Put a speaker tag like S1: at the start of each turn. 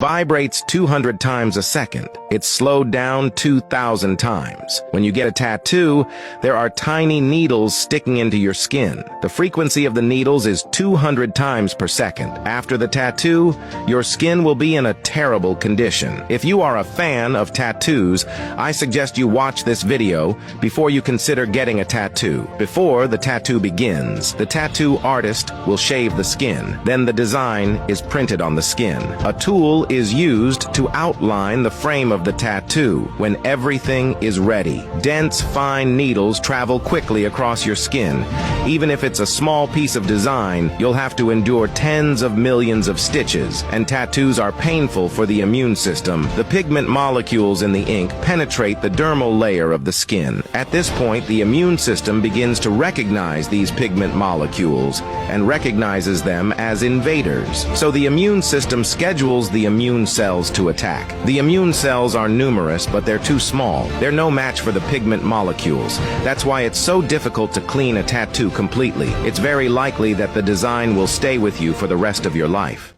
S1: vibrates 200 times a second. It's slowed down 2,000 times. When you get a tattoo, there are tiny needles sticking into your skin. The frequency of the needles is 200 times per second. After the tattoo, your skin will be in a terrible condition. If you are a fan of tattoos, I suggest you watch this video before you consider getting a tattoo. Before the tattoo begins, the tattoo artist will shave the skin. Then the design is printed on the skin. A tool is used to outline the frame of the tattoo. When everything is ready, dense, fine needles travel quickly across your skin. Even if it's a small piece of design, you'll have to endure tens of millions of stitches, and tattoos are painful for the immune system. The pigment molecules in the ink penetrate the dermal layer of the skin. At this point, the immune system begins to recognize these pigment molecules and recognizes them as invaders. So the immune system schedules the immune cells to attack. The immune cells are numerous, but they're too small. They're no match for the pigment molecules. That's why it's so difficult to clean a tattoo completely. It's very likely that the design will stay with you for the rest of your life.